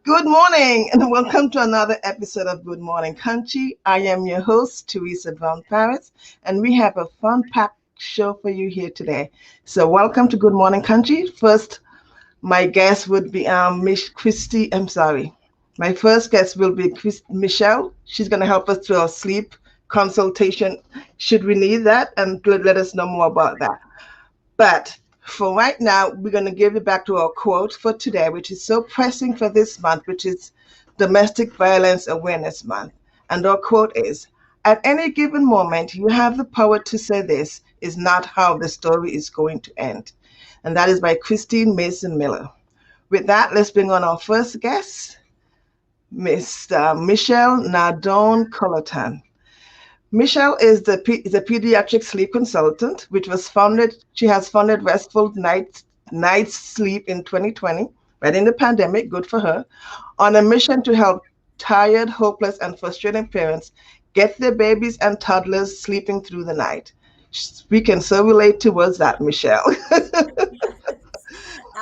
Good morning and welcome to another episode of Good Morning Conshy. I am your host, Teresa Brown Paris, and we have a fun-packed show for you here today. So welcome to Good Morning Conshy. First, my guest would be Miss Christy. I'm sorry. My first guest will be Michelle. She's going to help us through our sleep consultation should we need that and let us know more about that. But for right now, we're going to give it back to our quote for today, which is so pressing for this month, which is Domestic Violence Awareness Month. And our quote is, at any given moment, you have the power to say this is not how the story is going to end. And that is by Christine Mason Miller. With that, let's bring on our first guest, Mr. Michelle Nardone Culleton. Michelle is a pediatric sleep consultant, which was founded. She has founded Restful Night's Sleep in 2020, right in the pandemic. Good for her. On a mission to help tired, hopeless, and frustrated parents get their babies and toddlers sleeping through the night. We can so relate towards that, Michelle.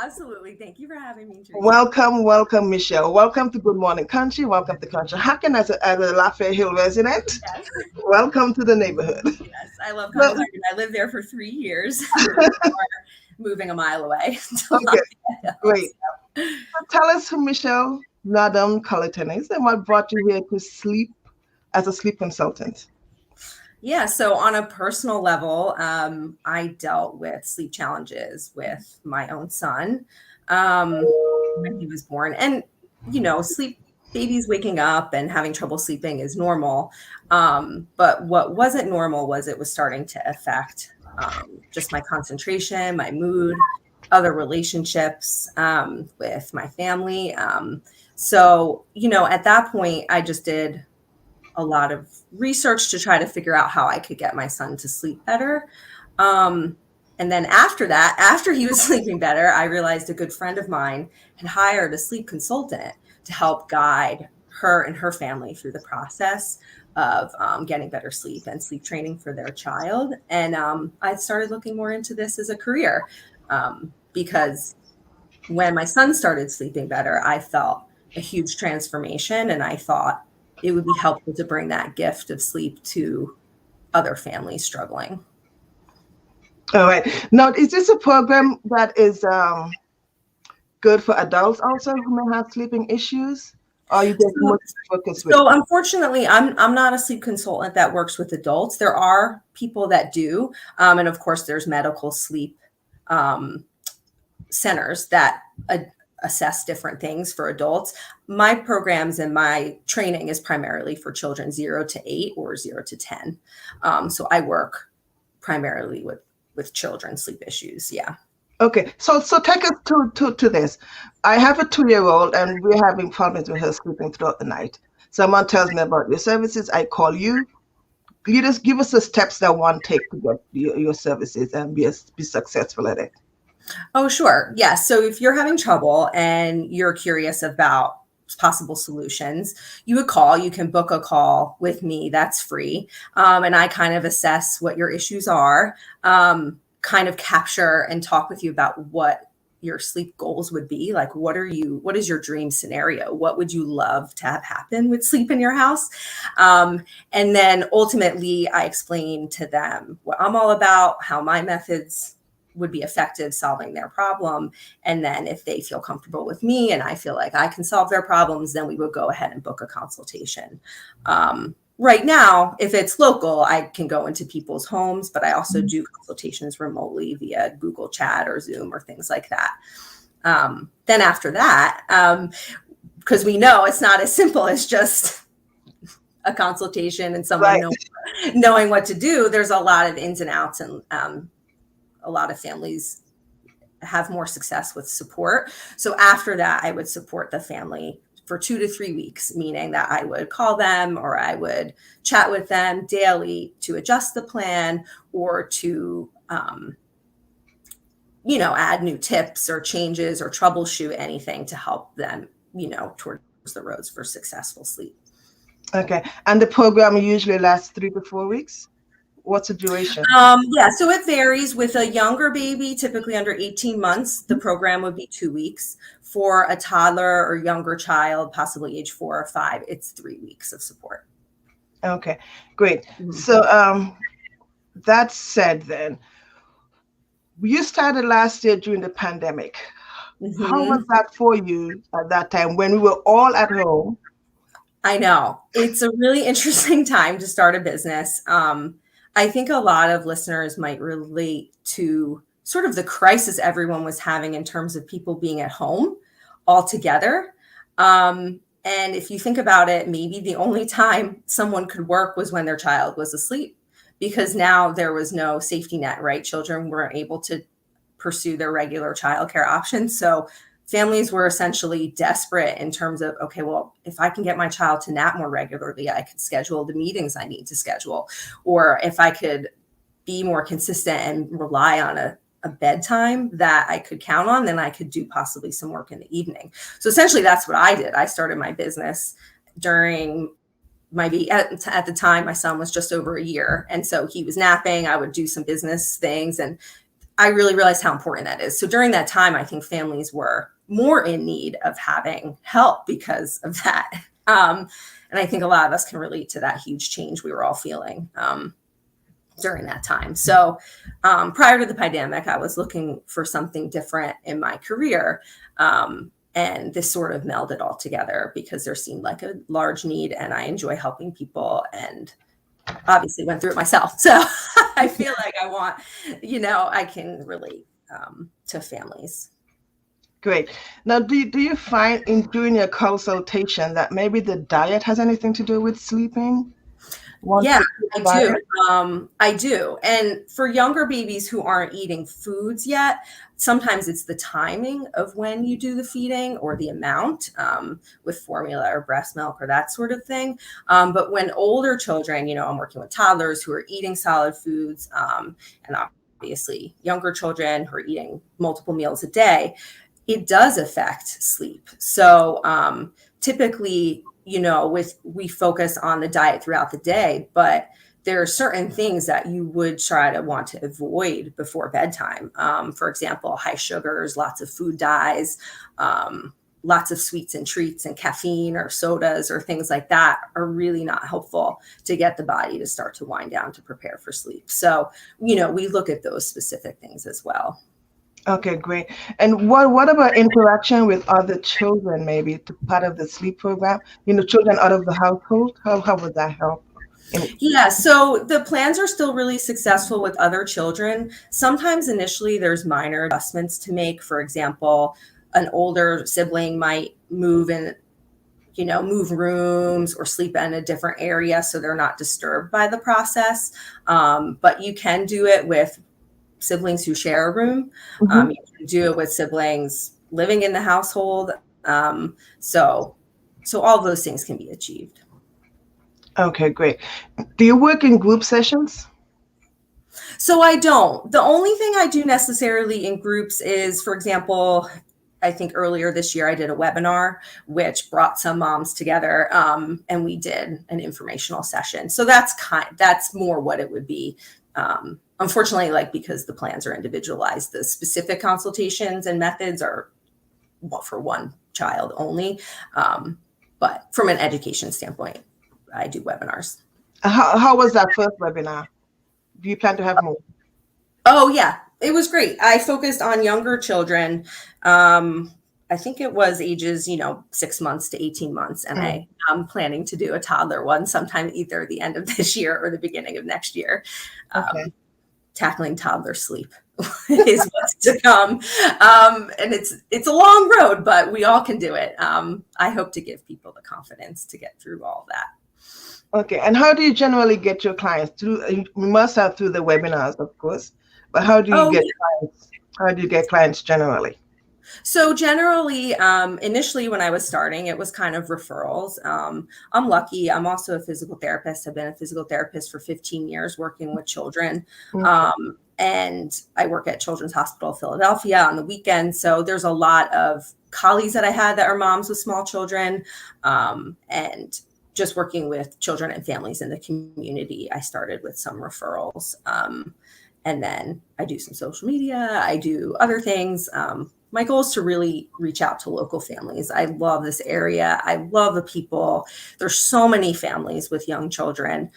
Absolutely. Thank you for having me, Teresa. Welcome, Michelle. Welcome to Good Morning Country. Welcome to Country Hacking as a Lafayette Hill resident. Yes. Welcome to the neighborhood. Yes, I love Culleton. I lived there for 3 years before moving a mile away. Okay, great. So tell us who Michelle Nardone Culleton is and what brought you here to sleep as a sleep consultant. Yeah, so on a personal level, I dealt with sleep challenges with my own son when he was born. And, babies waking up and having trouble sleeping is normal. But what wasn't normal was it was starting to affect just my concentration, my mood, other relationships with my family. So, at that point, I just did a lot of research to try to figure out how I could get my son to sleep better. And then after he was sleeping better, I realized a good friend of mine had hired a sleep consultant to help guide her and her family through the process of getting better sleep and sleep training for their child. And I started looking more into this as a career because when my son started sleeping better, I felt a huge transformation, and I thought it would be helpful to bring that gift of sleep to other families struggling. All right. Now, is this a program that is good for adults also who may have sleeping issues? Or you just focus with? So unfortunately, I'm not a sleep consultant that works with adults. There are people that do. And of course, there's medical sleep centers that assess different things for adults. My programs and my training is primarily for children 0 to 8 or 0 to 10. So I work primarily with children's sleep issues. Yeah. Okay. So take us to this. I have a 2-year-old and we're having problems with her sleeping throughout the night. Someone tells me about your services. I call you. You just give us the steps that one take to get your services and be successful at it. Oh, sure. Yeah. So if you're having trouble and you're curious about possible solutions, you can book a call with me. That's free. And I kind of assess what your issues are, kind of capture and talk with you about what your sleep goals would be. Like, what is your dream scenario? What would you love to have happen with sleep in your house? And then ultimately I explain to them what I'm all about, how my methods would be effective solving their problem. And then if they feel comfortable with me and I feel like I can solve their problems, then we would go ahead and book a consultation. Right now, if it's local, I can go into people's homes, but I also do consultations remotely via Google Chat or Zoom or things like that. Then after that, because we know it's not as simple as just a consultation and someone knowing what to do, there's a lot of ins and outs, and a lot of families have more success with support. So after that, I would support the family for 2 to 3 weeks, meaning that I would call them or I would chat with them daily to adjust the plan or to, add new tips or changes or troubleshoot anything to help them, towards the roads for successful sleep. Okay. And the program usually lasts 3 to 4 weeks? What's the duration? Yeah, so it varies. With a younger baby, typically under 18 months, the program would be 2 weeks. For a toddler or younger child, possibly age 4 or 5, it's 3 weeks of support. Okay, great. Mhm. So that said, then you started last year during the pandemic. How was Mhm. that for you at that time when we were all at home? I know. It's a really interesting time to start a business. I think a lot of listeners might relate to sort of the crisis everyone was having in terms of people being at home all together. And if you think about it, maybe the only time someone could work was when their child was asleep, because now there was no safety net, right? Children weren't able to pursue their regular childcare options. So families were essentially desperate in terms of, okay, well, if I can get my child to nap more regularly, I could schedule the meetings I need to schedule. Or if I could be more consistent and rely on a bedtime that I could count on, then I could do possibly some work in the evening. So essentially that's what I did. I started my business during at the time my son was just over a year, and so he was napping. I would do some business things, and I really realized how important that is. So during that time, I think families were more in need of having help because of that. And I think a lot of us can relate to that huge change we were all feeling during that time. So prior to the pandemic, I was looking for something different in my career. And this sort of melded all together because there seemed like a large need, and I enjoy helping people, and obviously went through it myself. So I feel like I can relate to families. Great. Now, do you find in doing your consultation that maybe the diet has anything to do with sleeping? Once Yeah, you think I about do. it. I do. And for younger babies who aren't eating foods yet, sometimes it's the timing of when you do the feeding or the amount with formula or breast milk or that sort of thing. But when older children, I'm working with toddlers who are eating solid foods, and obviously younger children who are eating multiple meals a day, it does affect sleep. So typically, we focus on the diet throughout the day, but there are certain things that you would try to want to avoid before bedtime. For example, high sugars, lots of food dyes, lots of sweets and treats and caffeine or sodas or things like that are really not helpful to get the body to start to wind down to prepare for sleep. So, we look at those specific things as well. Okay, great. And what about interaction with other children, maybe to part of the sleep program? Children out of the household. How would that help? In, Yeah, so the plans are still really successful with other children. Sometimes initially there's minor adjustments to make. For example, an older sibling might move rooms or sleep in a different area so they're not disturbed by the process. But you can do it with siblings who share a room. Mhm. You can do it with siblings living in the household. So all those things can be achieved. Okay, great. Do you work in group sessions? So I don't. The only thing I do necessarily in groups is, for example, I think earlier this year I did a webinar which brought some moms together, and we did an informational session. So that's more what it would be. Unfortunately, because the plans are individualized, the specific consultations and methods are for one child only. But from an education standpoint, I do webinars. How was that first webinar? Do you plan to have more? Oh yeah, it was great. I focused on younger children. I think it was ages, 6 months to 18 months. And Mm, I'm planning to do a toddler one sometime either the end of this year or the beginning of next year. okay. Tackling toddler sleep is what's to come. And it's a long road, but we all can do it. I hope to give people the confidence to get through all that. Okay. And how do you generally get your clients? We must have through the webinars, of course. But how do you Oh, get clients? How do you get clients generally? so generally, initially when I was starting, it was kind of referrals. I'm lucky. I'm also a physical therapist. I've been a physical therapist for 15 years working with children. Okay. And I work at Children's Hospital of Philadelphia on the weekends. So there's a lot of colleagues that I had that are moms with small children. And just working with children and families in the community. I started with some referrals. And then I do some social media. I do other things. My goal is to really reach out to local families. I love this area. I love the people. There's so many families with young children.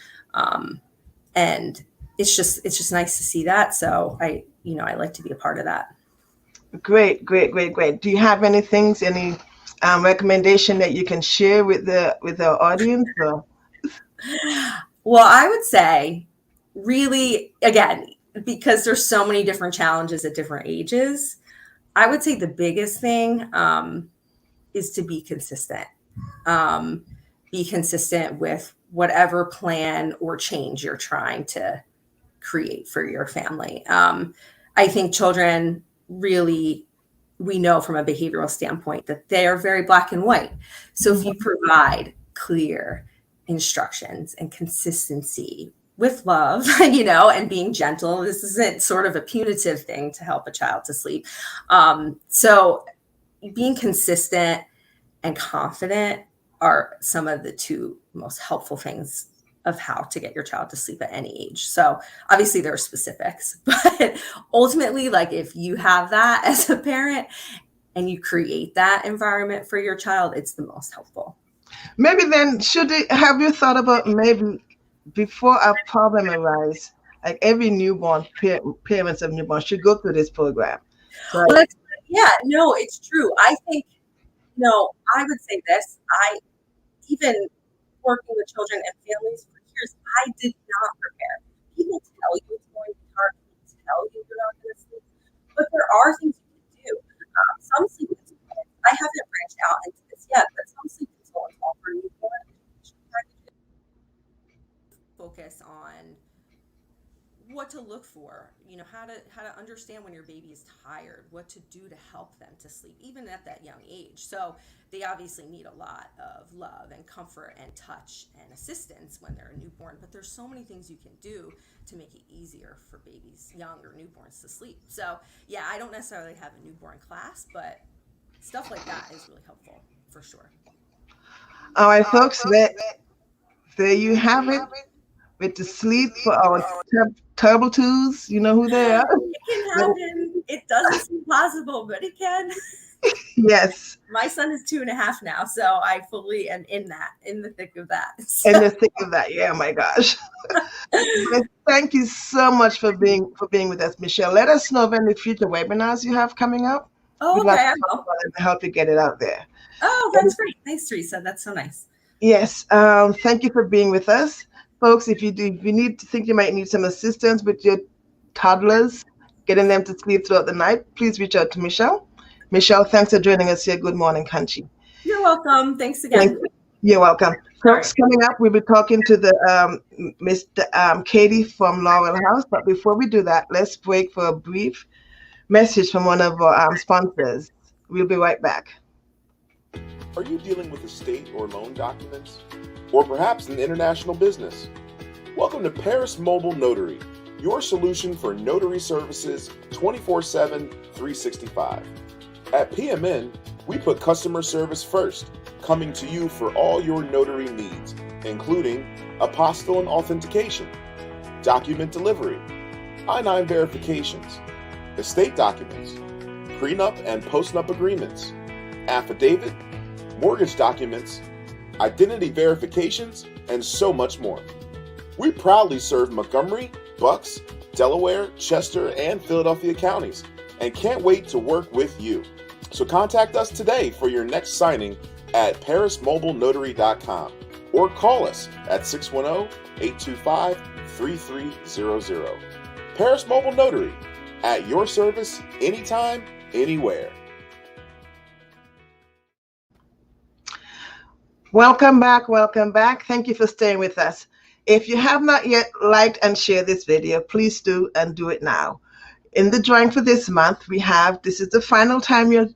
And it's just nice to see that. So I like to be a part of that. Great. Do you have any recommendation that you can share with the audience? Or? Well, I would say really, again, because there's so many different challenges at different ages, I would say the biggest thing is to be consistent. Be consistent with whatever plan or change you're trying to create for your family. I think children really, we know from a behavioral standpoint that they are very black and white. So if you provide clear instructions and consistency with love, and being gentle, this isn't sort of a punitive thing to help a child to sleep. So being consistent and confident are some of the two most helpful things of how to get your child to sleep at any age. So obviously there are specifics, but ultimately, like if you have that as a parent and you create that environment for your child, it's the most helpful. Maybe then have you thought about maybe before a problem arises, like every newborn parents of newborn should go through this program. So it's true. I think, I would say this, even working with children and families for years, I did not prepare. People tell you it's going to be hard. People tell you you're not going to sleep. But there are things you can do. Some sleep consultants, I haven't branched out into this yet, but some sleep consultants offer newborn packages. Focus on what to look for, how to understand when your baby is tired, what to do to help them to sleep, even at that young age. So they obviously need a lot of love and comfort and touch and assistance when they're a newborn, but there's so many things you can do to make it easier for babies, young or newborns, to sleep. So yeah, I don't necessarily have a newborn class, but stuff like that is really helpful for sure. All right, folks, there you have it. With the sleep for our terrible twos, you know who they are. It can happen. It doesn't seem possible, but it can. Yes. My son is 2.5 now, so I fully am in the thick of that. So. In the thick of that, yeah, my gosh. Thank you so much for being with us, Michelle. Let us know of any future webinars you have coming up. Oh, okay, I will. To help you get it out there. Oh, that's great. Thanks, Teresa. That's so nice. Yes. Thank you for being with us. Folks, if you think you might need some assistance with your toddlers, getting them to sleep throughout the night, please reach out to Michelle. Michelle, thanks for joining us here. Good morning, Conshy. You're welcome. Thanks again. You're welcome. Folks, coming up, we'll be talking to the Mr. Katie from Laurel House. But before we do that, let's break for a brief message from one of our sponsors. We'll be right back. Are you dealing with estate or loan documents? Or perhaps an international business? Welcome to Paris Mobile Notary, your solution for notary services 24/7, 365. At PMN, we put customer service first, coming to you for all your notary needs, including apostille and authentication, document delivery, I-9 verifications, estate documents, prenup and postnup agreements, affidavit, mortgage documents, identity verifications, and so much more. We proudly serve Montgomery, Bucks, Delaware, Chester, and Philadelphia counties, and can't wait to work with you. So contact us today for your next signing at parismobilenotary.com or call us at 610-825-3300. Paris Mobile Notary, at your service, anytime, anywhere. Welcome back. Thank you for staying with us. If you have not yet liked and shared this video, please do, and do it now. In the drawing for this month, this is the final time you'll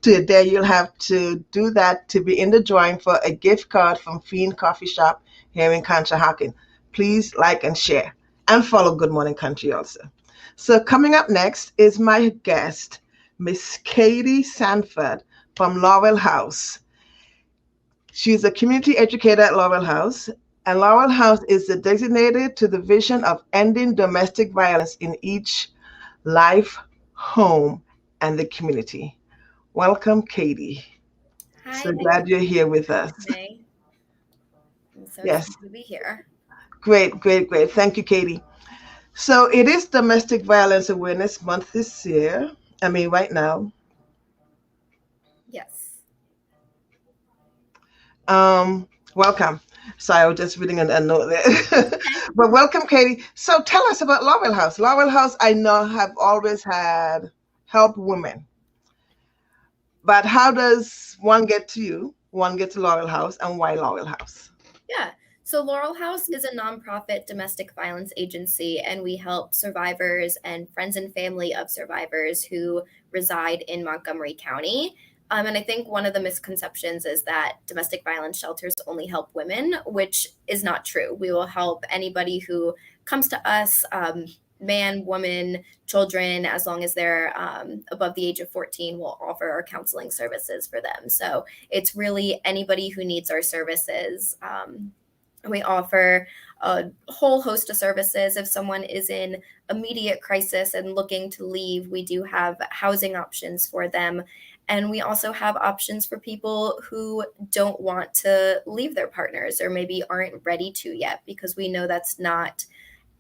have to do that to be in the drawing for a gift card from Fiend Coffee Shop here in Conshohocken. Please like and share, and follow Good Morning Country also. So coming up next is my guest, Miss Katie Sanford from Laurel House. She's a community educator at Laurel House, and Laurel House is designated to the vision of ending domestic violence in each life, home, and the community. Welcome, Katie. Hi, So thank you glad you're here with for us. having me. I'm so Yes, excited to be here. great, great, great. Thank you, Katie. So it is Domestic Violence Awareness Month this year. I mean, right now. Yes. Welcome. Sorry, I was just reading a note there. Okay. But welcome, Katie. So tell us about Laurel House. Laurel House, I know, have always had help women. But how does one get to you? One get to Laurel House, and why Laurel House? Yeah. So Laurel House is a nonprofit domestic violence agency, and we help survivors and friends and family of survivors who reside in Montgomery County. And I think one of the misconceptions is that domestic violence shelters only help women, which is not true. We will help anybody who comes to us, man, woman, children, as long as they're above the age of 14, we'll offer our counseling services for them. So it's really anybody who needs our services. We offer a whole host of services. If someone is in immediate crisis and looking to leave, we do have housing options for them. And we also have options for people who don't want to leave their partners or maybe aren't ready to yet, because we know that's not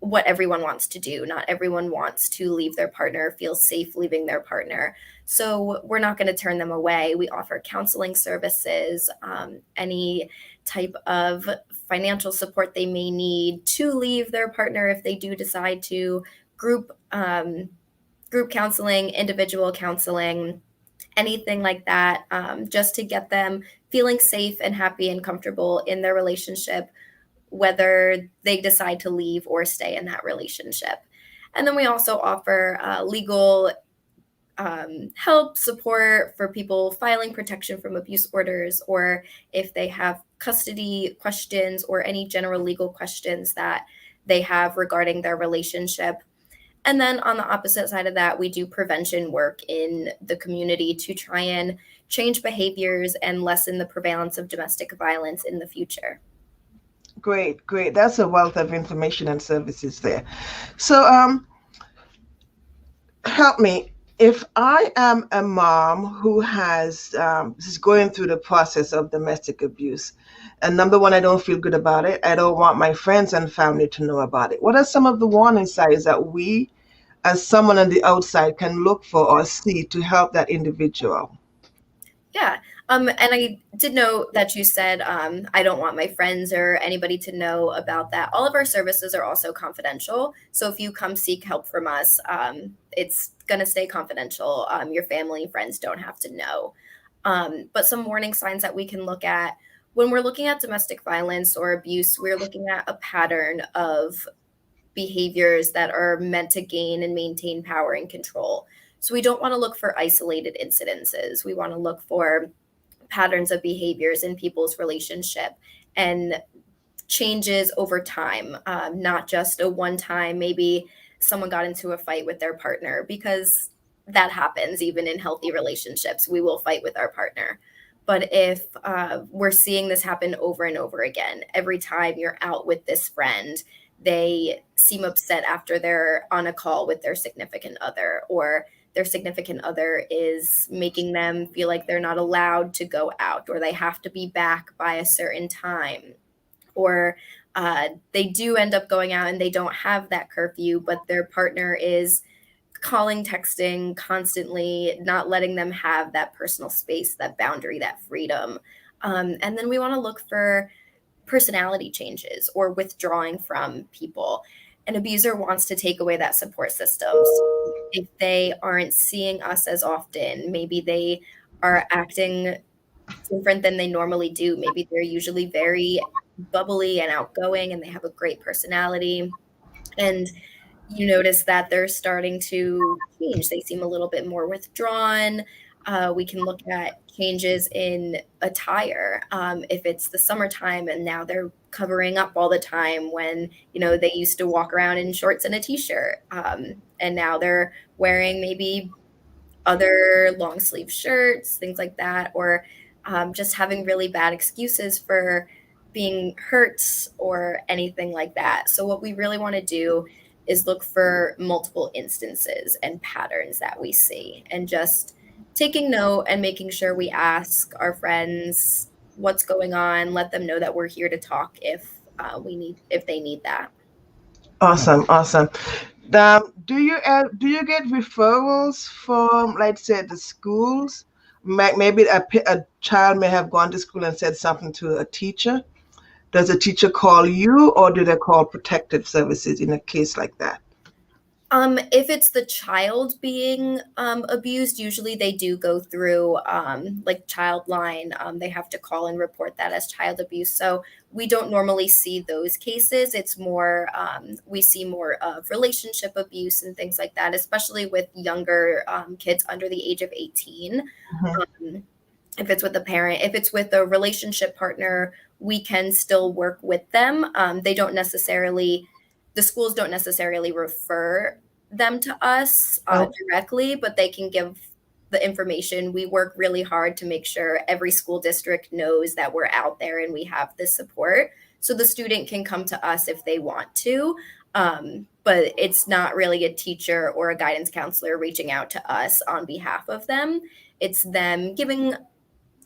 what everyone wants to do. Not everyone wants to leave their partner, feel safe leaving their partner. So we're not going to turn them away. We offer counseling services, any type of financial support they may need to leave their partner if they do decide to, group counseling, individual counseling, anything like that, just to get them feeling safe and happy and comfortable in their relationship, whether they decide to leave or stay in that relationship. And then we also offer legal help, support for people filing protection from abuse orders, or if they have custody questions or any general legal questions that they have regarding their relationship. And then on the opposite side of that, we do prevention work in the community to try and change behaviors and lessen the prevalence of domestic violence in the future. Great, great. That's a wealth of information and services there. So, help me. If I am a mom who is going through the process of domestic abuse, and number one, I don't feel good about it. I don't want my friends and family to know about it. What are some of the warning signs that we, as someone on the outside, can look for or see to help that individual? Yeah. And I did know that you said, I don't want my friends or anybody to know about that. All of our services are also confidential. So if you come seek help from us, it's going to stay confidential. Your family and friends don't have to know. But some warning signs that we can look at when we're looking at domestic violence or abuse, we're looking at a pattern of behaviors that are meant to gain and maintain power and control. So we don't want to look for isolated incidences. We want to look for patterns of behaviors in people's relationship and changes over time, not just a one time, maybe someone got into a fight with their partner, because that happens even in healthy relationships. We will fight with our partner. But if we're seeing this happen over and over again, every time you're out with this friend, they seem upset after they're on a call with their significant other, or their significant other is making them feel like they're not allowed to go out, or they have to be back by a certain time, or they do end up going out and they don't have that curfew, but their partner is calling, texting constantly, not letting them have that personal space, that boundary, that freedom. And then we want to look for personality changes or withdrawing from people. An abuser wants to take away that support system. So if they aren't seeing us as often, maybe they are acting different than they normally do. Maybe they're usually very bubbly and outgoing and they have a great personality. And you notice that they're starting to change. They seem a little bit more withdrawn. We can look at changes in attire. If it's the summertime and now they're covering up all the time, when they used to walk around in shorts and a t-shirt, and now they're wearing maybe other long sleeve shirts, things like that, or just having really bad excuses for being hurt or anything like that. So what we really want to do is look for multiple instances and patterns that we see, and just taking note and making sure we ask our friends what's going on, let them know that we're here to talk if they need that. Awesome, awesome. Do you get referrals from, like, say, the schools? Maybe a child may have gone to school and said something to a teacher. Does a teacher call you, or do they call protective services in a case like that? If it's the child being abused, usually they do go through like Childline. They have to call and report that as child abuse. So we don't normally see those cases. It's more we see more of relationship abuse and things like that, especially with younger kids under the age of 18. Mhm. If it's with a parent, if it's with a relationship partner, we can still work with them. The schools don't necessarily refer them to us Oh, directly, but they can give the information. We work really hard to make sure every school district knows that we're out there and we have this support. So the student can come to us if they want to. But it's not really a teacher or a guidance counselor reaching out to us on behalf of them. It's them giving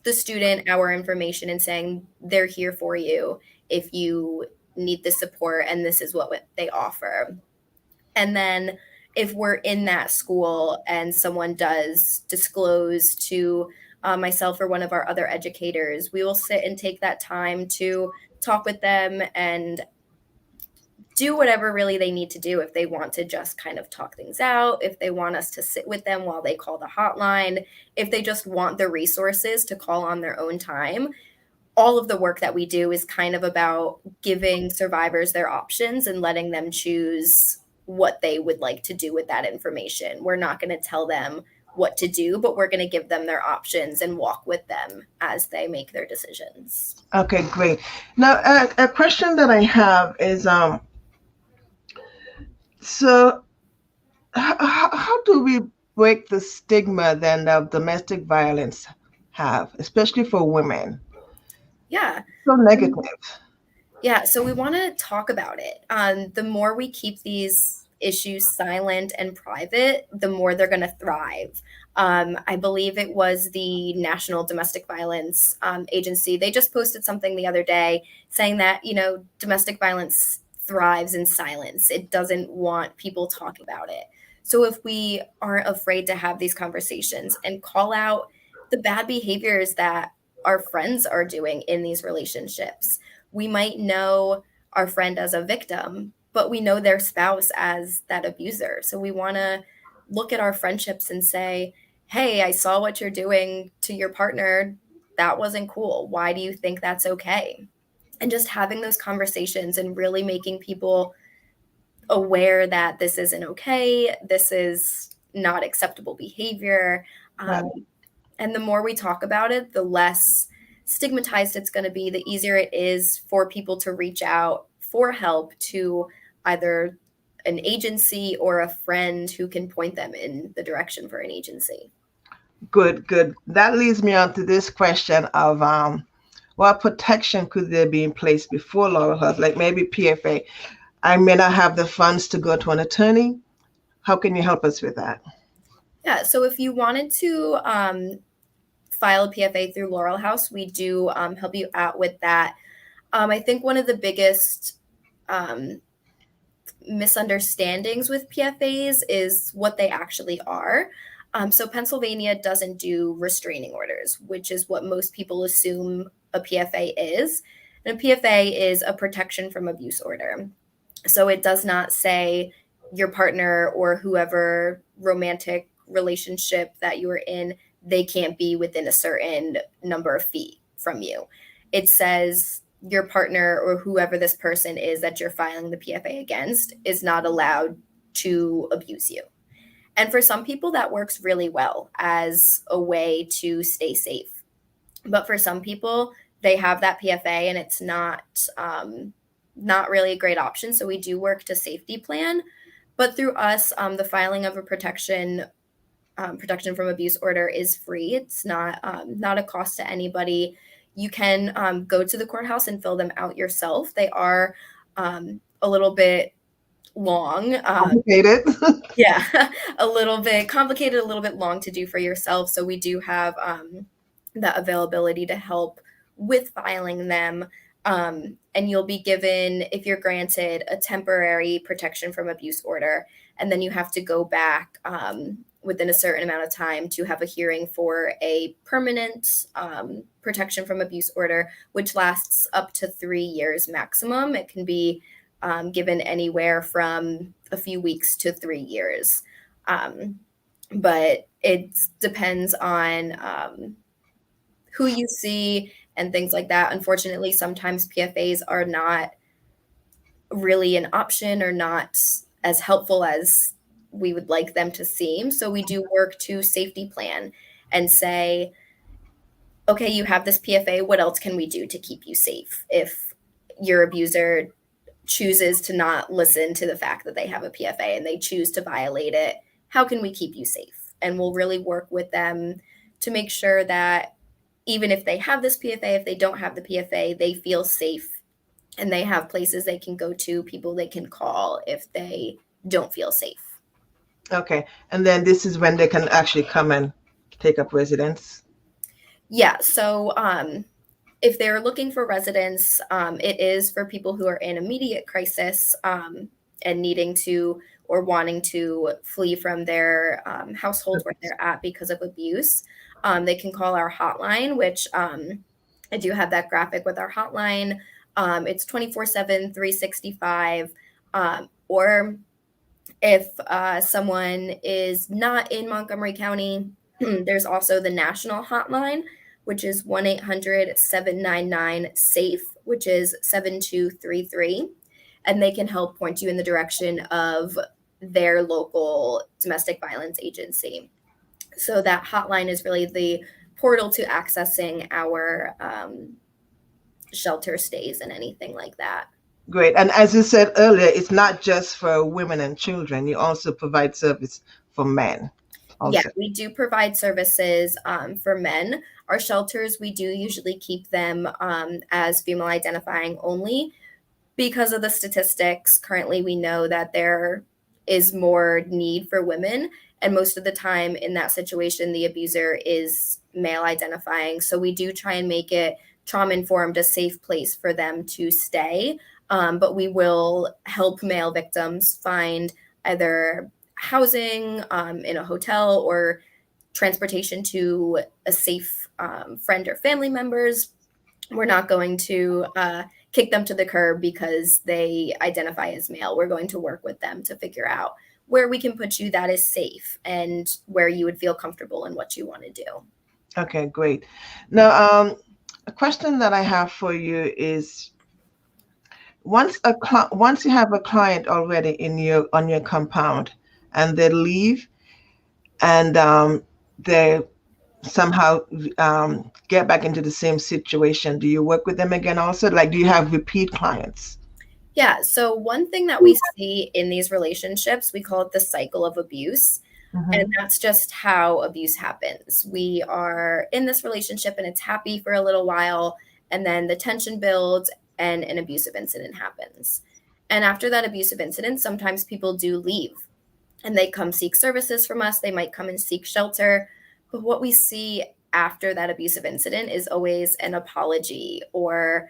the student our information and saying they're here for you if you need the support, and this is what they offer. And then if we're in that school and someone does disclose to myself or one of our other educators, we will sit and take that time to talk with them and do whatever really they need to do. If they want to just kind of talk things out, if they want us to sit with them while they call the hotline, if they just want the resources to call on their own time. All of the work that we do is kind of about giving survivors their options and letting them choose what they would like to do with that information. We're not going to tell them what to do, but we're going to give them their options and walk with them as they make their decisions. okay, great. Now, a question that I have is, so how do we break the stigma then of domestic violence have, especially for women? Yeah. So negative. Yeah, so we want to talk about it. The more we keep these issues silent and private, the more they're going to thrive. I believe it was the National Domestic Violence Agency. They just posted something the other day saying that, domestic violence thrives in silence. It doesn't want people talking about it. So if we aren't afraid to have these conversations and call out the bad behaviors that our friends are doing in these relationships, we might know our friend as a victim, but we know their spouse as that abuser. So we want to look at our friendships and say, hey, I saw what you're doing to your partner. That wasn't cool. Why do you think that's okay? And just having those conversations and really making people aware that this isn't okay. This is not acceptable behavior. Right. And the more we talk about it, the less stigmatized it's going to be, the easier it is for people to reach out for help to either an agency or a friend who can point them in the direction for an agency. Good, good. That leads me on to this question of what protection could there be in place before Laurel Health, like maybe PFA? I may not have the funds to go to an attorney. How can you help us with that? Yeah, so if you wanted to file a PFA through Laurel House, we do help you out with that. I think one of the biggest misunderstandings with PFAs is what they actually are. So Pennsylvania doesn't do restraining orders, which is what most people assume a PFA is. And a PFA is a protection from abuse order. So it does not say your partner or whoever romantic relationship that you are in, they can't be within a certain number of feet from you. It says your partner or whoever this person is that you're filing the PFA against is not allowed to abuse you. And for some people, that works really well as a way to stay safe. But for some people, they have that PFA and it's not really a great option. So we do work to safety plan. But through us, the filing of a protection protection from abuse order is free. It's not a cost to anybody. You can go to the courthouse and fill them out yourself. They are a little bit long. Complicated. Yeah, a little bit complicated, a little bit long to do for yourself. So we do have that availability to help with filing them. And you'll be given, if you're granted, a temporary protection from abuse order, and then you have to go back within a certain amount of time to have a hearing for a permanent protection from abuse order, which lasts up to 3 years maximum. It can be given anywhere from a few weeks to 3 years. But it depends on who you see and things like that. Unfortunately, sometimes PFAs are not really an option or not as helpful as we would like them to seem. So we do work to safety plan and say, okay, you have this PFA. What else can we do to keep you safe? If your abuser chooses to not listen to the fact that they have a PFA and they choose to violate it, how can we keep you safe? And we'll really work with them to make sure that even if they have this PFA, if they don't have the PFA, they feel safe and they have places they can go to, people they can call if they don't feel safe. Okay. And then this is when they can actually come and take up residence? Yeah. So if they're looking for residence, it is for people who are in immediate crisis and needing to or wanting to flee from their household where they're at because of abuse. They can call our hotline, which I do have that graphic with our hotline. It's 24/7, 365. Or if someone is not in Montgomery County, there's also the national hotline, which is 1-800-799-SAFE, which is 7233. And they can help point you in the direction of their local domestic violence agency. So that hotline is really the portal to accessing our shelter stays and anything like that. Great. And as you said earlier, it's not just for women and children. You also provide service for men. Also. Yeah, we do provide services for men. Our shelters, we do usually keep them as female identifying only because of the statistics. Currently, we know that there is more need for women. And most of the time in that situation, the abuser is male identifying. So we do try and make it trauma-informed, a safe place for them to stay. But we will help male victims find either housing in a hotel or transportation to a safe friend or family members. We're not going to kick them to the curb because they identify as male. We're going to work with them to figure out where we can put you that is safe and where you would feel comfortable in what you want to do. Okay, great. Now, a question that I have for you is, once you have a client already on your compound and they leave and they somehow get back into the same situation, do you work with them again also? Like, do you have repeat clients? Yeah. So one thing that we see in these relationships, we call it the cycle of abuse. Mm-hmm. And that's just how abuse happens. We are in this relationship and it's happy for a little while, and then the tension builds and an abusive incident happens. And after that abusive incident, sometimes people do leave and they come seek services from us. They might come and seek shelter. But what we see after that abusive incident is always an apology or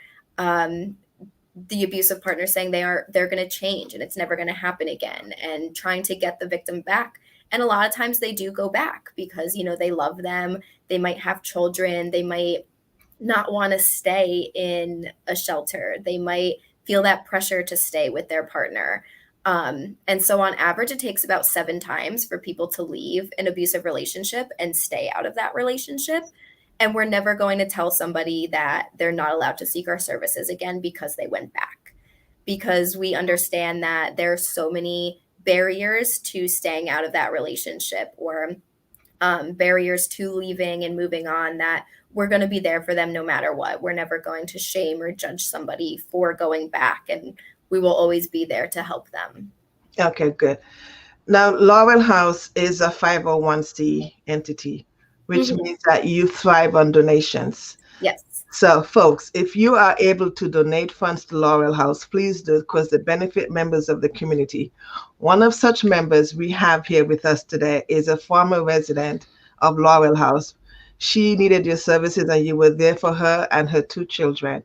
the abusive partner saying they're going to change and it's never going to happen again, and trying to get the victim back. And a lot of times they do go back because, they love them. They might have children. They might not want to stay in a shelter. They might feel that pressure to stay with their partner. And so on average, it takes about 7 times for people to leave an abusive relationship and stay out of that relationship. And we're never going to tell somebody that they're not allowed to seek our services again because they went back, because we understand that there are so many barriers to staying out of that relationship or barriers to leaving and moving on, that we're going to be there for them no matter what. We're never going to shame or judge somebody for going back, and we will always be there to help them. Okay, good. Now, Laurel House is a 501c entity, which Mhm. means that you thrive on donations. Yes. So, folks, if you are able to donate funds to Laurel House, please do because they benefit members of the community. One of such members we have here with us today is a former resident of Laurel House. She needed your services and you were there for her and her two children.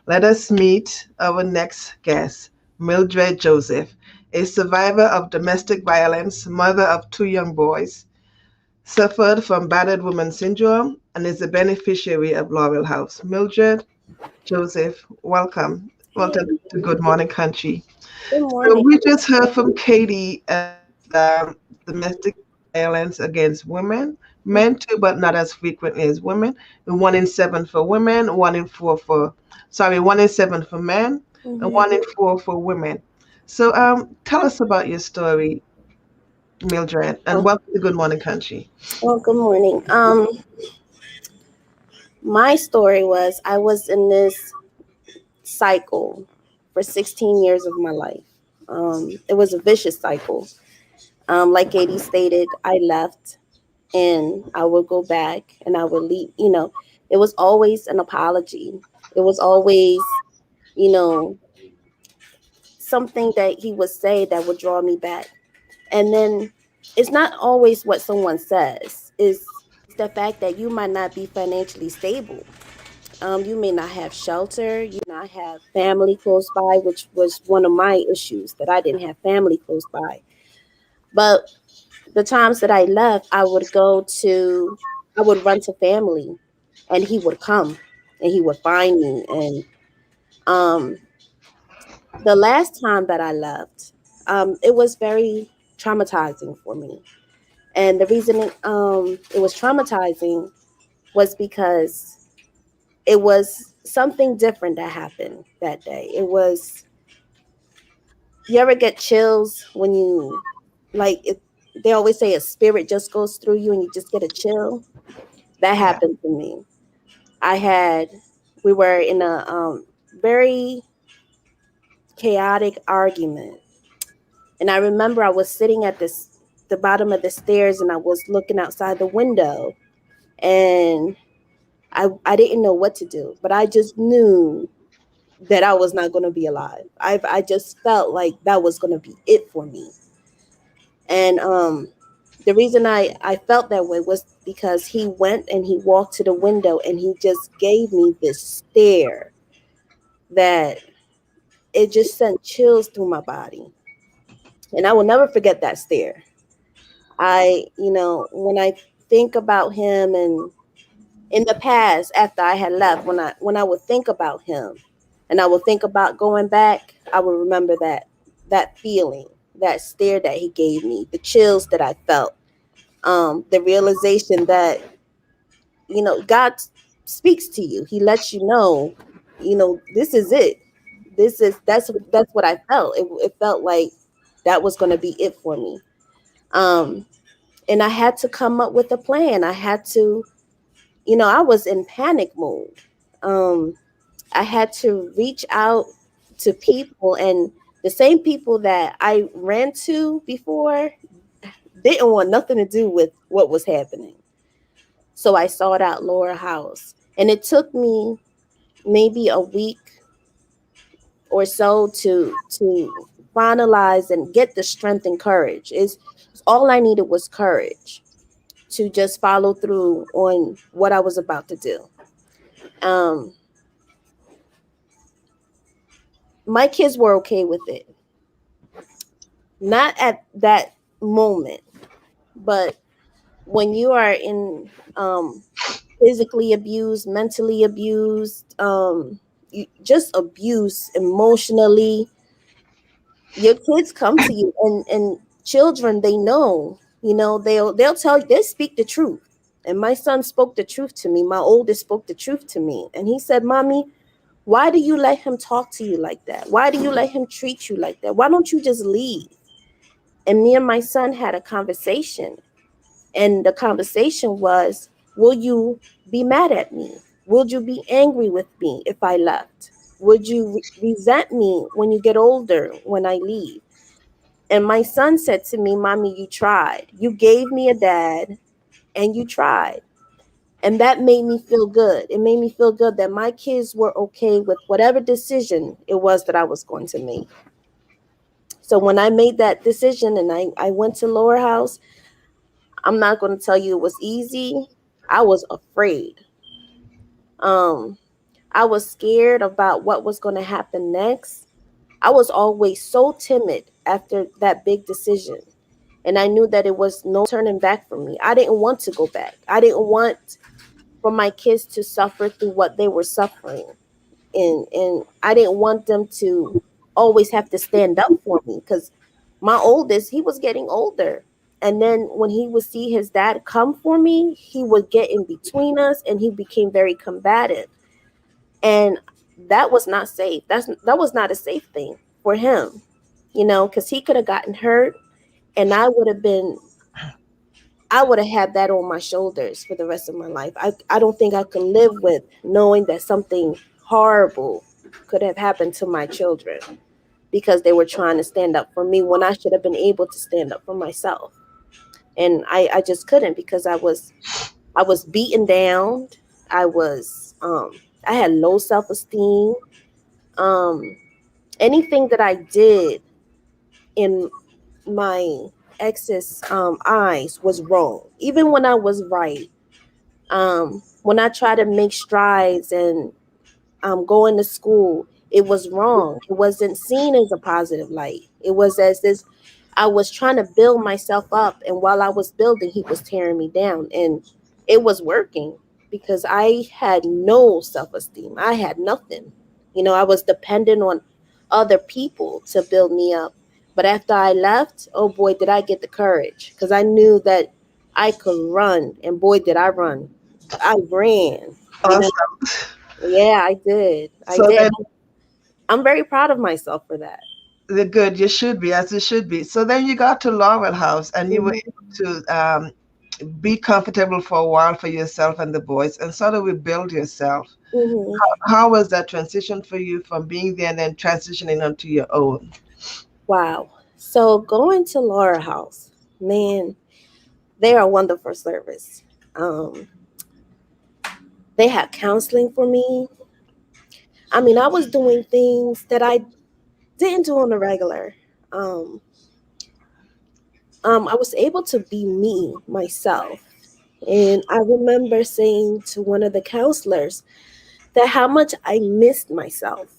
Let us meet our next guest, Mildred Joseph, a survivor of domestic violence, mother of two young boys, suffered from battered woman syndrome, and is a beneficiary of Laurel House. Mildred Joseph, welcome. Hey, Welcome to Good Morning Country. good So morning. we just heard from Katie about domestic violence against women, men too, but not as frequently as women. And 1 in 7 for women, 1 in 4 for, sorry, 1 in 7 for men, and Hmm. 1 in 4 for women. So tell us about your story, Mildred, and Oh, welcome to Good Morning Country. well, good morning. My story was I was in this cycle for 16 years of my life. It was a vicious cycle. Like Katie stated, I left and I would go back and I would leave. It was always an apology. It was always, you know, something that he would say that would draw me back. And then it's not always what someone says, it's the fact that you might not be financially stable. You may not have shelter, you may not have family close by, which was one of my issues, that I didn't have family close by. But the times that I left, I would run to family, and he would come and he would find me. And um the last time that I left, it was very traumatizing for me. And the reason it was traumatizing was because it was something different that happened that day. It was, you ever get chills when you, like, they always say a spirit just goes through you and you just get a chill? That Yeah. happened to me. I had, we were in a very chaotic argument. And I remember I was sitting at the bottom of the stairs and I was looking outside the window, and I didn't know what to do, but I just knew that I was not going to be alive. I just felt like that was going to be it for me. And the reason I felt that way was because he went and he walked to the window and he just gave me this stare that it just sent chills through my body. And I will never forget that stare. When I think about him, and in the past after I had left, when I would think about him and I would think about going back, I would remember that feeling, that stare that he gave me, the chills that I felt, the realization that God speaks to you. He lets you know, this is it. That's what I felt. It felt like that was going to be it for me. Um, and I had to come up with a plan. I had to, I was in panic mode. Um, I had to reach out to people, and the same people that I ran to before didn't want nothing to do with what was happening. So I sought out Laura House, and it took me maybe a week or so to finalize and get the strength and courage. Is all I needed was courage to just follow through on what I was about to do. Um, my kids were okay with it, not at that moment, but when you are in physically abused, mentally abused, just abused emotionally, your kids come to you, and children, they know, they'll tell you, they speak the truth. And my son spoke the truth to me. My oldest spoke the truth to me, and he said, "Mommy, why do you let him talk to you like that? Why do you let him treat you like that? Why don't you just leave?" And me and my son had a conversation. And the conversation was, "Will you be mad at me? Would you be angry with me if I left? Would you resent me when you get older when I leave?" And my son said to me, Mommy, you tried. You gave me a dad and you tried. And that made me feel good. It made me feel good that my kids were okay with whatever decision it was that I was going to make. So when I made that decision and I went to Lower House, I'm not going to tell you it was easy. I was afraid. Um, I was scared about what was going to happen next. I was always so timid after that big decision. And I knew that it was no turning back for me. I didn't want to go back. I didn't want for my kids to suffer through what they were suffering. And I didn't want them to always have to stand up for me because my oldest, he was getting older. And then when he would see his dad come for me, he would get in between us and he became very combative. And that was not safe. That was not a safe thing for him, because he could have gotten hurt and I would have had that on my shoulders for the rest of my life. I don't think I could live with knowing that something horrible could have happened to my children because they were trying to stand up for me when I should have been able to stand up for myself. And I just couldn't because I was beaten down. I had low self-esteem. Um Anything that I did in my ex's eyes was wrong. Even when I was right. When I tried to make strides and going to school, it was wrong. It wasn't seen as a positive light. It was as this I was trying to build myself up, and while I was building, he was tearing me down, and it was working because I had no self-esteem. I had nothing. I was dependent on other people to build me up. But after I left, oh boy, did I get the courage because I knew that I could run, and boy, did I run. I ran. You know, Awesome. yeah, I did. I So did. then I'm very proud of myself for that. the good, you should be, as you should be. So then you got to Laurel House and you were Hmm. able to be comfortable for a while for yourself and the boys and sort of rebuild yourself. Hmm. How was that transition for you from being there and then transitioning onto your own? Wow. So going to Laura House, man, they are a wonderful service. Um, they had counseling for me. I mean, I was doing things that I didn't do on the regular. Um, I was able to be me, myself. And I remember saying to one of the counselors that how much I missed myself.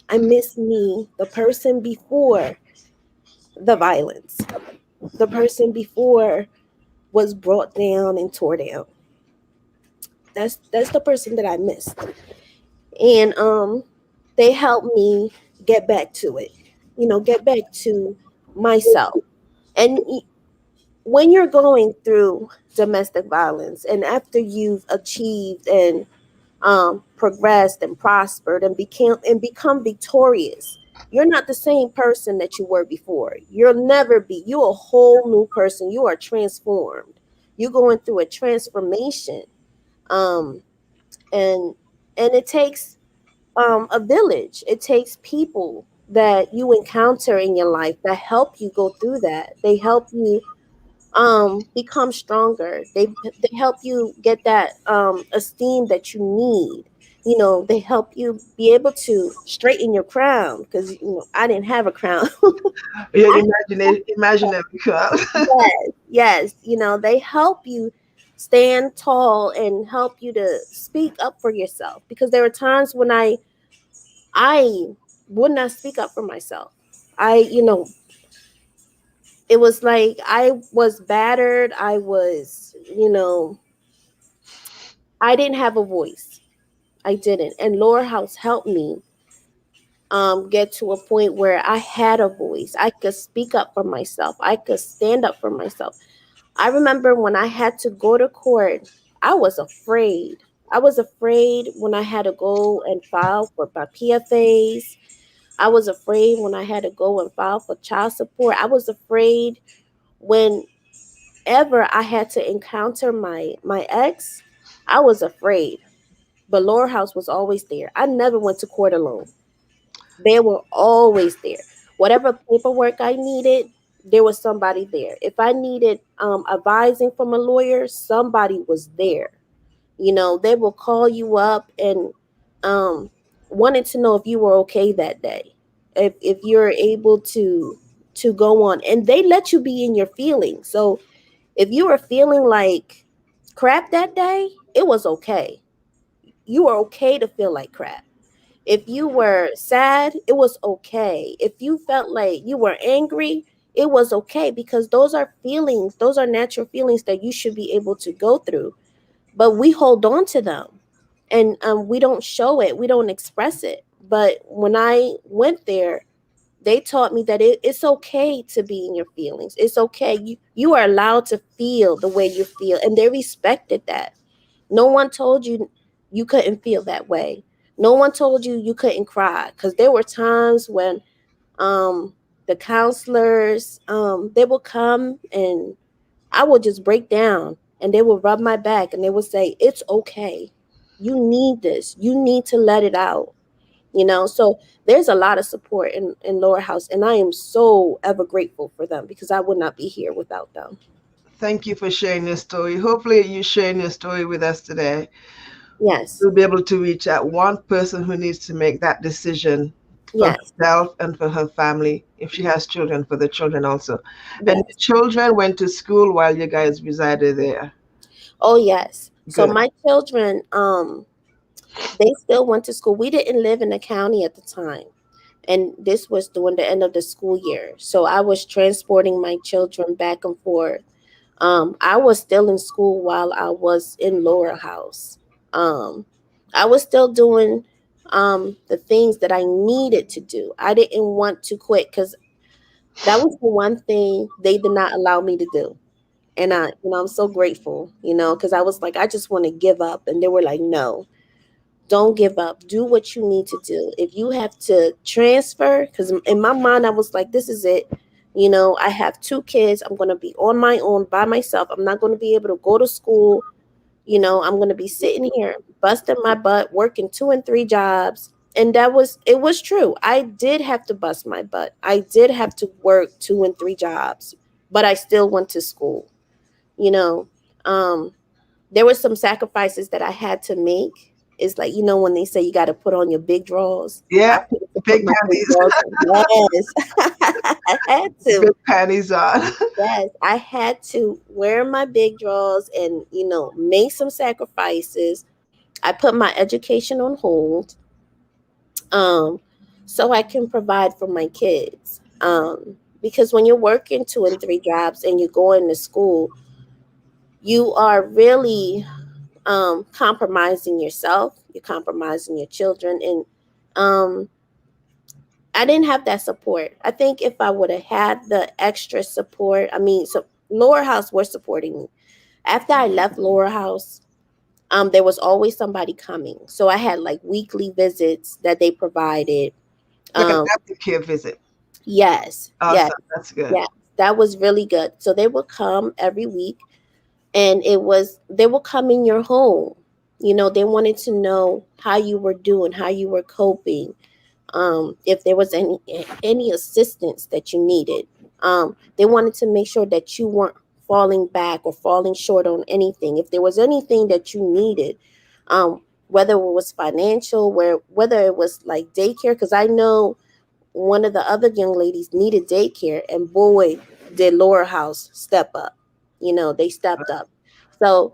I miss me, the person before the violence, the person before was brought down and tore down. That's the person that I missed. And they helped me get back to it. Get back to myself. And when you're going through domestic violence and after you've achieved and progressed and prospered and become victorious, you're not the same person that you were before. You'll never be. You're a whole new person. You are transformed. You're going through a transformation. Um, and it takes a village. It takes people that you encounter in your life that help you go through that. They help you become stronger. They help you get that esteem that you need. They help you be able to straighten your crown because I didn't have a crown. Your I, imaginary crowd. yes, they help you stand tall and help you to speak up for yourself because there are times when I would not speak up for myself. It was like I was battered. I didn't have a voice. I didn't. And Lower House helped me get to a point where I had a voice. I could speak up for myself. I could stand up for myself. I remember when I had to go to court, I was afraid. I was afraid when I had to go and file for my PFAs. I was afraid when I had to go and file for child support. I was afraid whenever I had to encounter my ex. I was afraid. But Lower House was always there. I never went to court alone. They were always there. Whatever paperwork I needed, there was somebody there. If I needed advising from a lawyer, somebody was there. You know, they will call you up and um, wanted to know if you were okay that day, if you're able to go on, and they let you be in your feelings. So if you were feeling like crap that day, it was okay. You were okay to feel like crap. If you were sad, it was okay. If you felt like you were angry, it was okay, because those are feelings, those are natural feelings that you should be able to go through. But we hold on to them, and we don't show it, we don't express it. But when I went there, they taught me that it's okay to be in your feelings. It's okay. You are allowed to feel the way you feel, and they respected that. No one told you you couldn't feel that way. No one told you you couldn't cry, because there were times when um the counselors they would come and I would just break down, and they would rub my back and they would say, "It's okay. You need this. You need to let it out." You know, so there's a lot of support in Lower House, and I am so ever grateful for them, because I would not be here without them. Thank you for sharing your story. Hopefully, you sharing your story with us today, Yes. we'll be able to reach out one person who needs to make that decision for Yes. herself and for her family, if she has children, for the children also. And the Yes. children went to school while you guys resided there. Oh yes. So Good. my children, they still went to school. We didn't live in the county at the time, and this was during the end of the school year. So I was transporting my children back and forth. I was still in school while I was in Lower House. Um, I was still doing the things that I needed to do. I didn't want to quit, because that was the one thing they did not allow me to do. And I'm so grateful, because I was like, I just want to give up. And they were like, no, don't give up. Do what you need to do. If you have to transfer, because in my mind, I was like, this is it. I have two kids. I'm going to be on my own by myself. I'm not going to be able to go to school. I'm going to be sitting here busting my butt, working 2 and 3 jobs. And it was true. I did have to bust my butt. I did have to work 2 and 3 jobs, but I still went to school. You know, um, there were some sacrifices that I had to make. It's like, when they say you got to put on your big drawers. I Yeah, had to put big my big panties, drawers on. Yes. I had big to. panties on. Yes, I had to wear my big drawers and, make some sacrifices. I put my education on hold, um, so I can provide for my kids. Because when you're working 2 and 3 jobs and you're going to school, you are really compromising yourself, you're compromising your children. And um, I didn't have that support. I think if I would have had the extra support, I mean, so Lower House were supporting me. After I left Lower House, there was always somebody coming. So I had like weekly visits that they provided. Like an Um, aftercare visit. yes, yes, Awesome. That's good. yes. That was really good. So they would come every week, and they will come in your home. They wanted to know how you were doing, how you were coping, if there was any assistance that you needed. They wanted to make sure that you weren't falling back or falling short on anything. If there was anything that you needed, whether it was financial, whether it was like daycare, because I know one of the other young ladies needed daycare, and boy, did Lower House step up. They stepped up. So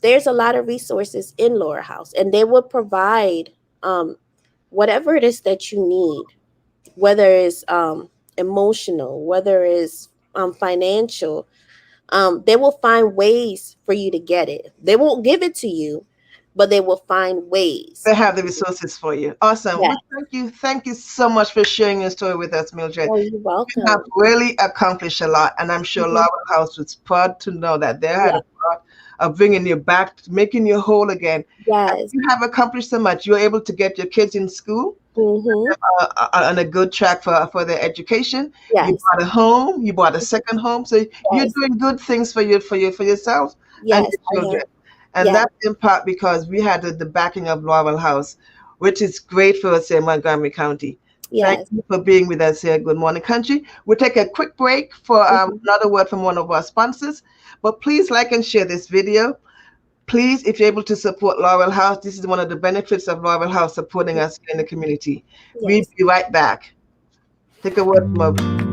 there's a lot of resources in Lower House, and they will provide whatever it is that you need, whether it's emotional, whether it's financial. They will find ways for you to get it. They won't give it to you, but they will find ways. They have the resources for you. Awesome. Yeah. Well, thank you. Thank you so much for sharing your story with us, Mildred. Oh, you're You have welcome. really accomplished a lot, and I'm sure Mhm. Laurel House was proud to know that they had Yeah. a part of bringing you back, making you whole again. And Yes. you have accomplished so much. You're able to get your kids in school Mm-hmm. on a good track for their education. You Yes. bought a home. You bought a second home. So you're Yes. doing good things for yourself and Yes. your I am. children. And Yes. that's in part because we had the backing of Laurel House, which is great for us in Montgomery County. Thank Yes. you for being with us here. Good morning, country. We'll take a quick break for Mhm. another word from one of our sponsors. But please like and share this video. Please, if you're able to support Laurel House, this is one of the benefits of Laurel House supporting us in the community. We'll Yes. be right back. Take a word from a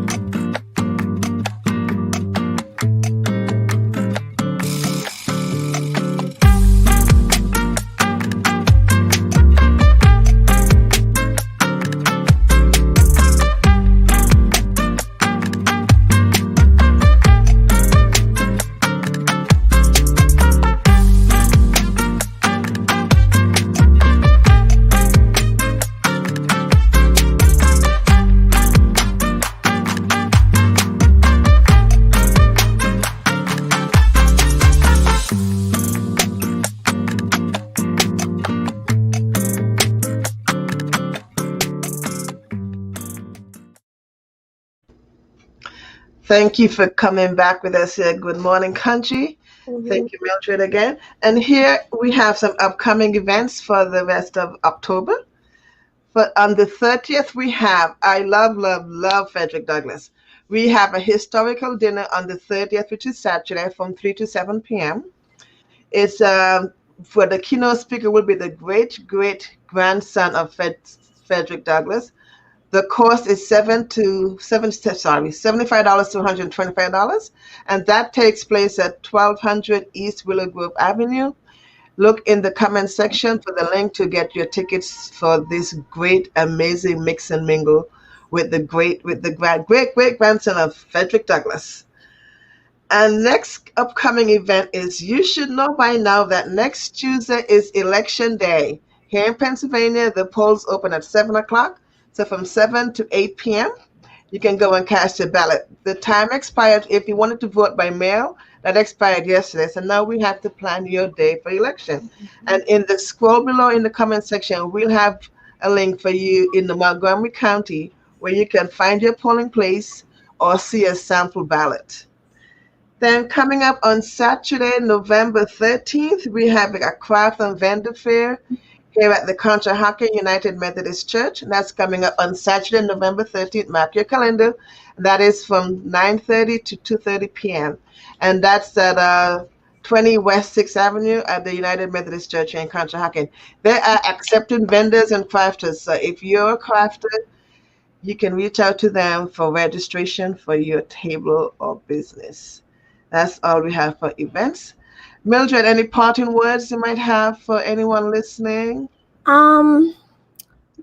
Thank you for coming back with us here. Good morning, country. Mhm. Thank you, Mildred, again. And here we have some upcoming events for the rest of October. But on the 30th, we have I Love, Love, Love Frederick Douglass. We have a historical dinner on the 30th, which is Saturday, from 3 to 7 p.m. It's for the keynote speaker will be the great great grandson of Frederick Douglass. The cost is $75 to $125, and that takes place at 1200 East Willow Grove Avenue. Look in the comment section for the link to get your tickets for this great, amazing mix and mingle with great great grandson of Frederick Douglass. And next upcoming event is you should know by now that next Tuesday is election day. Here in Pennsylvania, the polls open at 7 o'clock. So from 7 to 8 p.m., you can go and cast your ballot. The time expired if you wanted to vote by mail. That expired yesterday. So now we have to plan your day for election. And in the scroll below in the comment section, we'll have a link for you in the Montgomery County where you can find your polling place or see a sample ballot. Then coming up on Saturday, November 13th, we have a craft and vendor fair here at the Conshy United Methodist Church. And that's coming up on Saturday, November 13th. Mark your calendar. That is from 9:30 to 2:30 p.m. And that's at 20 West 6th Avenue at the United Methodist Church here in Conshy. They are accepting vendors and crafters. So if you're a crafter, you can reach out to them for registration for your table or business. That's all we have for events. Mildred, any parting words you might have for anyone listening? Um,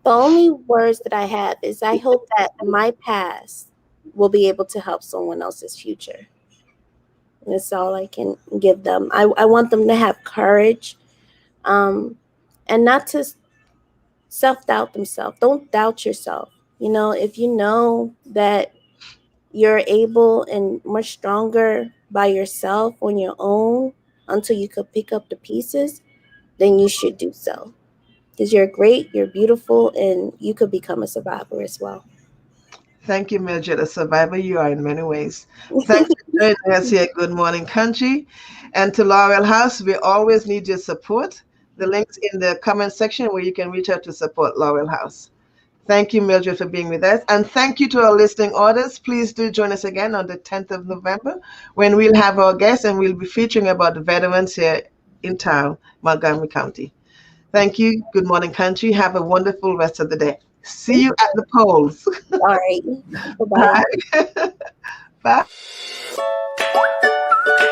the only words that I have is I hope that my past will be able to help someone else's future. That's all I can give them. I want them to have courage, and not to self-doubt themselves. Don't doubt yourself. If you know that you're able and much stronger by yourself on your own until you could pick up the pieces, then you should do so. Because you're great, you're beautiful, and you could become a survivor as well. Thank you, Mildred. A survivor you are in many ways. Thanks for joining us here at Good Morning Country. And to Laurel House, we always need your support. The link's in the comment section where you can reach out to support Laurel House. Thank you, Mildred, for being with us. And thank you to our listening audience. Please do join us again on the 10th of November when we'll have our guests and we'll be featuring about the veterans here in town, Montgomery County. Thank you. Good morning, country. Have a wonderful rest of the day. See you at the polls. All right. Bye-bye. Bye. Bye.